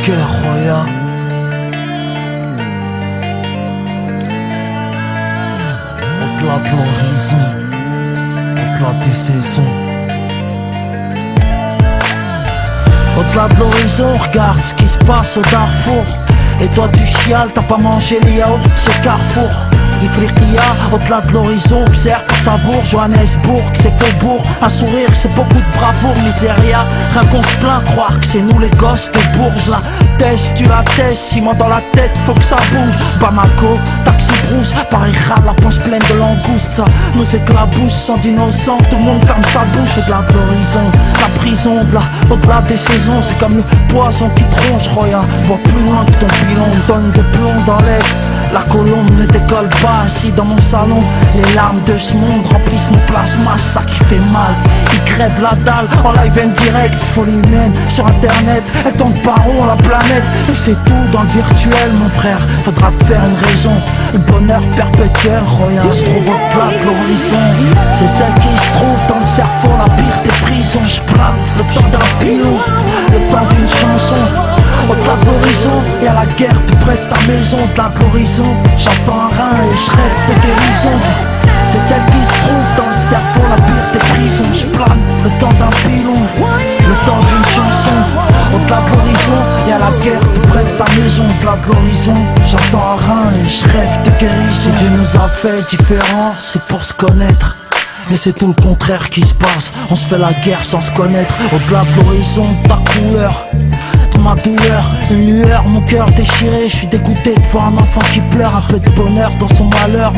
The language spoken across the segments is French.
cœur, Roya. Au-delà de l'horizon, au-delà des saisons. Au-delà de l'horizon, regarde ce qui se passe au Darfour. Et toi tu chiales, t'as pas mangé les yaourts chez Carrefour. Ifriqiya, au-delà de l'horizon, observe, savoure. Johannesburg, c'est faubourg. Un sourire, c'est beaucoup de bravoure. Miséria, rien qu'on se plaint, croire que c'est nous les gosses de Bourges. La tèche, tu la tèches, ciment dans la tête, faut que ça bouge. Bamako, taxi brousse, Paris râle, la panse pleine de langoustes. Ça nous éclabousse, sans d'innocents, tout le monde ferme sa bouche. Au-delà de l'horizon, la prison, au-delà des saisons, c'est comme le poison qui tronche, Roya. Vois plus loin que ton pilon, donne de plomb dans l'air. La colombe ne décolle pas, assis dans mon salon. Les larmes de ce monde remplissent mon plasma, ça qui fait mal. Ils crèvent la dalle en live and direct. Folie humaine sur internet, elle tourne par rond la planète. Et c'est tout dans le virtuel mon frère, faudra te faire une raison. Le bonheur perpétuel, Roya, se trouve au-delà de l'horizon. C'est celle qui se trouve dans le cerveau, la pire des prisons. Je plane le temps d'un pilon, le temps d'une chanson. Au-delà de l'horizon, et à la guerre tout près de ta maison. Au-delà de l'horizon, j'entends un rein et je rêve de guérison. C'est celle qui se trouve dans le cerveau, la pire des prisons. Je plane le temps d'un pilon, le temps d'une chanson. Au-delà de l'horizon, et à la guerre tout près de ta maison. Au-delà de l'horizon, j'entends un rein et je rêve de guérison. Dieu nous a fait différents, c'est pour se connaître. Mais c'est tout le contraire qui se passe, on se fait la guerre sans se connaître. Au-delà de l'horizon, ta couleur, de ma douleur, une lueur, mon cœur déchiré. Je suis dégoûté de voir un enfant qui pleure, un peu de bonheur dans son malheur.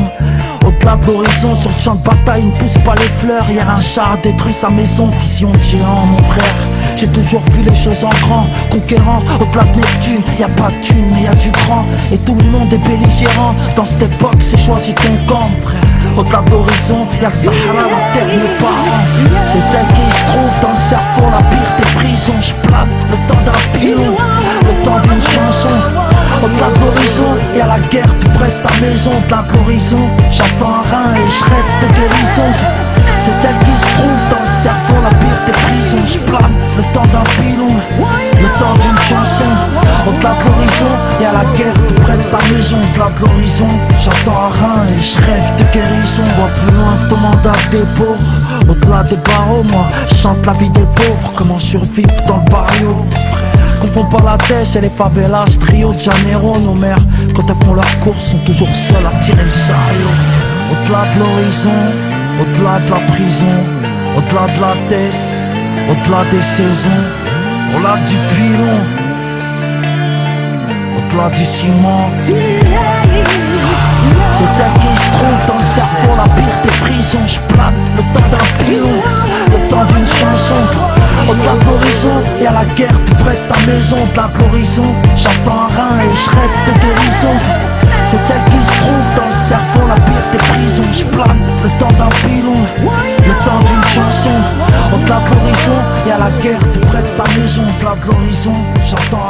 Au-delà de l'horizon, sur le champ de bataille, ne pousse pas les fleurs. Hier un chat a détruit sa maison, vision de géant mon frère. J'ai toujours vu les choses en grand, conquérant. Au-delà de Neptune, y'a pas de thune mais y'a du grand. Et tout le monde est belligérant, dans cette époque c'est choisi ton camp mon frère. Au-delà de l'horizon, y'a le Sahara, la terre, mes parents. C'est celle qui se trouve dans le cerveau, la pire des prisons. Je plane le temps d'un pilon, le temps d'une chanson. Au-delà de l'horizon, et à la guerre tout près de ta maison. Au-delà de l'horizon, j'entends un rein et je rêve de guérison. C'est celle qui se trouve dans le cerveau, la pire des prisons. Je plane le temps d'un pilon, le temps d'une chanson. Au-delà de l'horizon, et à la guerre tout près de ta maison. Au-delà de l'horizon, j'entends un rein et je rêve de guérison. Vois plus loin que ton mandat de dépôt. Au-delà des barreaux, moi, je chante la vie des pauvres. Comment survivre dans le barrio. Confond pas la tête et les favelas, Rio de Janeiro. Nos mères, quand elles font leurs courses, sont toujours seules à tirer le chariot. Au-delà de l'horizon, au-delà de la prison, au-delà de la tête, au-delà des saisons, au-delà du pilon, au-delà du ciment. C'est celle qui se trouve dans le cerveau, la pire des prisons. Je plane le temps d'un pilon, le temps d'une chanson. Au-delà de l'horizon, et à la guerre tout près de ta maison. Au-delà de l'horizon, j'entends un rein et je rêve de guérison. C'est celle qui se trouve dans le cerveau, la pire des prisons. Je plane le temps d'un pilon, le temps d'une chanson. Au-delà de l'horizon, et à la guerre tout près de ta maison. Au-delà de l'horizon, j'entends